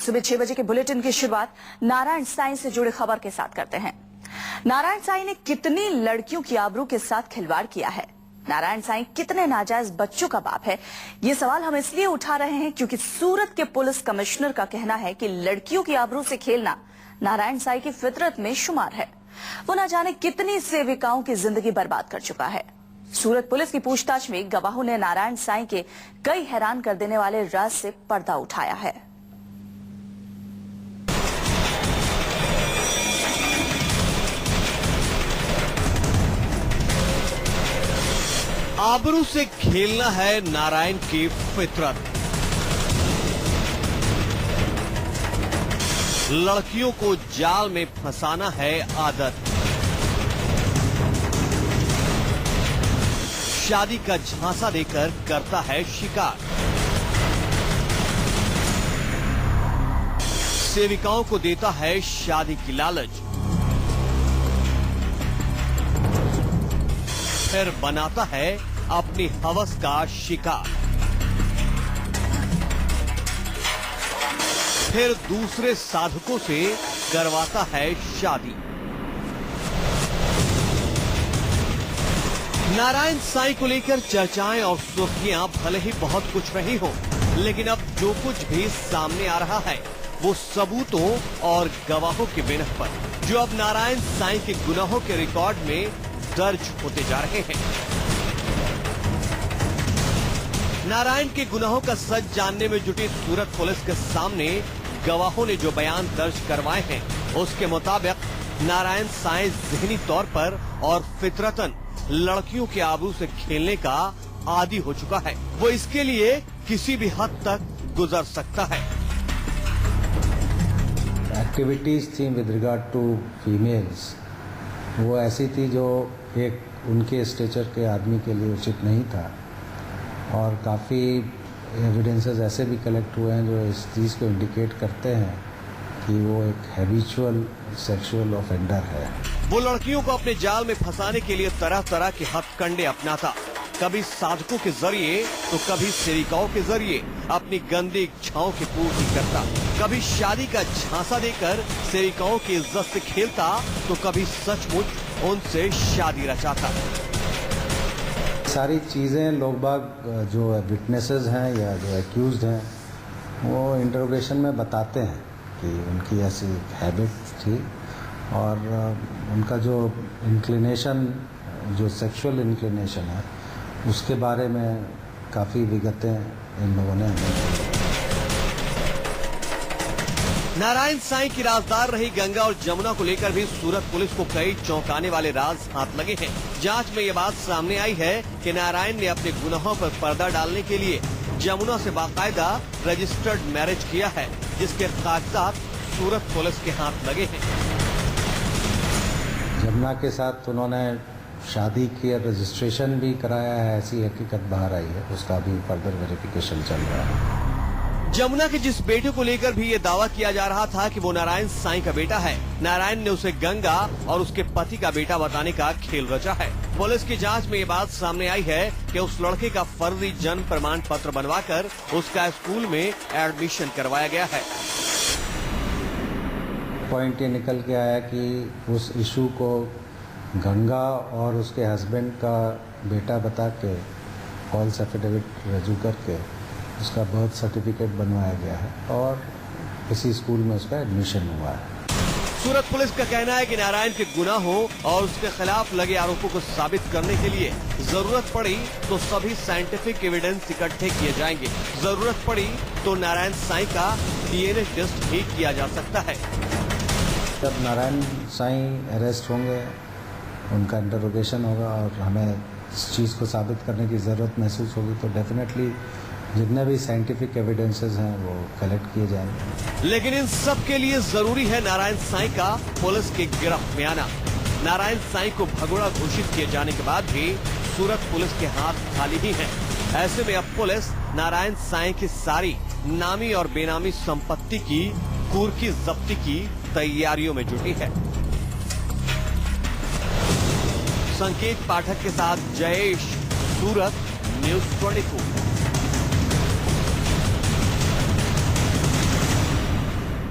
सुबह 6 बजे के बुलेटिन की शुरुआत नारायण साईं से जुड़ी खबर के साथ करते हैं। नारायण साईं ने कितनी लड़कियों की आबरू के साथ खिलवाड़ किया है? नारायण साईं कितने नाजायज बच्चों का बाप है? ये सवाल हम इसलिए उठा रहे हैं क्योंकि सूरत के पुलिस कमिश्नर का कहना है कि लड़कियों की आबरू से खेलना नारायण साईं की फितरत में शुमार है। वो न जाने कितनी सेविकाओं की जिंदगी बर्बाद कर चुका है। सूरत पुलिस की पूछताछ में गवाहों ने नारायण साईं के कई हैरान कर देने वाले राज से पर्दा उठाया है। आबरू से खेलना है नारायण की फितरत। लड़कियों को जाल में फंसाना है आदत। शादी का झांसा देकर करता है शिकार। सेविकाओं को देता है शादी की लालच, फिर बनाता है अपनी हवस का शिकार। फिर दूसरे साधकों से करवाता है शादी। नारायण साईं को लेकर चर्चाएं और सुर्खियां भले ही बहुत कुछ रही हो, लेकिन अब जो कुछ भी सामने आ रहा है वो सबूतों और गवाहों के बिना पर, जो अब नारायण साईं के गुनाहों के रिकॉर्ड में दर्ज होते जा रहे हैं। नारायण के गुनाहों का सच जानने में जुटी सूरत पुलिस के सामने गवाहों ने जो बयान दर्ज करवाए हैं, उसके मुताबिक नारायण साईं ज़हनी तौर पर और फितरतन लड़कियों के आबरू से खेलने का आदी हो चुका है। वो इसके लिए किसी भी हद तक गुजर सकता है। एक्टिविटीज थी विद रिगार्ड टू फीमेल्स, वो ऐसी थी जो एक उनके स्टेचर के आदमी के लिए उचित नहीं था, और काफ़ी एविडेंसेस ऐसे भी कलेक्ट हुए हैं जो इस चीज़ को इंडिकेट करते हैं कि वो एक हैबिचुअल सेक्सुअल ऑफेंडर है। वो लड़कियों को अपने जाल में फंसाने के लिए तरह तरह के हथकंडे अपनाता, कभी साधकों के जरिए तो कभी सेविकाओं के जरिए अपनी गंदी इच्छाओं की पूर्ति करता, कभी शादी का झांसा देकर सेविकाओं की इज्जत से खेलता तो कभी सचमुच उनसे शादी रचाता। सारी चीज़ें लोग बाग जो विटनेसेस हैं या जो एक्यूज्ड हैं वो इंटरोगेशन में बताते हैं कि उनकी ऐसी हैबिट थी, और उनका जो इंक्लिनेशन, जो सेक्सुअल इंक्लिनेशन है, उसके बारे में काफ़ी विगतें इन लोगों ने हमें। नारायण साईं की राजदार रही गंगा और जमुना को लेकर भी सूरत पुलिस को कई चौंकाने वाले राज हाथ लगे हैं। जांच में ये बात सामने आई है कि नारायण ने अपने गुनाहों पर पर्दा डालने के लिए जमुना से बाकायदा रजिस्टर्ड मैरिज किया है, जिसके कागजात सूरत पुलिस के हाथ लगे हैं। जमुना के साथ उन्होंने शादी की, रजिस्ट्रेशन भी कराया है, ऐसी हकीकत बाहर आई है, उसका भी फर्दर वेरिफिकेशन चल रहा है। जमुना के जिस बेटे को लेकर भी ये दावा किया जा रहा था कि वो नारायण साईं का बेटा है, नारायण ने उसे गंगा और उसके पति का बेटा बताने का खेल रचा है। पुलिस की जांच में ये बात सामने आई है कि उस लड़के का फर्जी जन्म प्रमाण पत्र बनवाकर उसका स्कूल में एडमिशन करवाया गया है। पॉइंट ये निकल के आया कि उस इशू को गंगा और उसके हस्बैंड का बेटा बता के फॉल्स एफिडेविट रजू करके उसका बर्थ सर्टिफिकेट बनवाया गया है और इसी स्कूल में उसका एडमिशन हुआ है। सूरत पुलिस का कहना है कि नारायण के गुनाहों और उसके खिलाफ लगे आरोपों को साबित करने के लिए जरूरत पड़ी तो सभी साइंटिफिक एविडेंस इकट्ठे किए जाएंगे। जरूरत पड़ी तो नारायण साईं का DNA टेस्ट भी किया जा सकता है। जब नारायण साईं अरेस्ट होंगे, उनका इंटरोगेशन होगा और हमें इस चीज़ को साबित करने की ज़रूरत महसूस होगी तो डेफिनेटली जितने भी साइंटिफिक एविडेंसेस हैं वो कलेक्ट किए जाएंगे। लेकिन इन सब के लिए जरूरी है नारायण साईं का पुलिस की गिरफ्त में आना। नारायण साईं को भगोड़ा घोषित किए जाने के बाद भी सूरत पुलिस के हाथ खाली ही हैं। ऐसे में अब पुलिस नारायण साईं की सारी नामी और बेनामी संपत्ति की कुर्की जब्ती की तैयारियों में जुटी है। संकेत पाठक के साथ जयेश, सूरत न्यूज़ 24।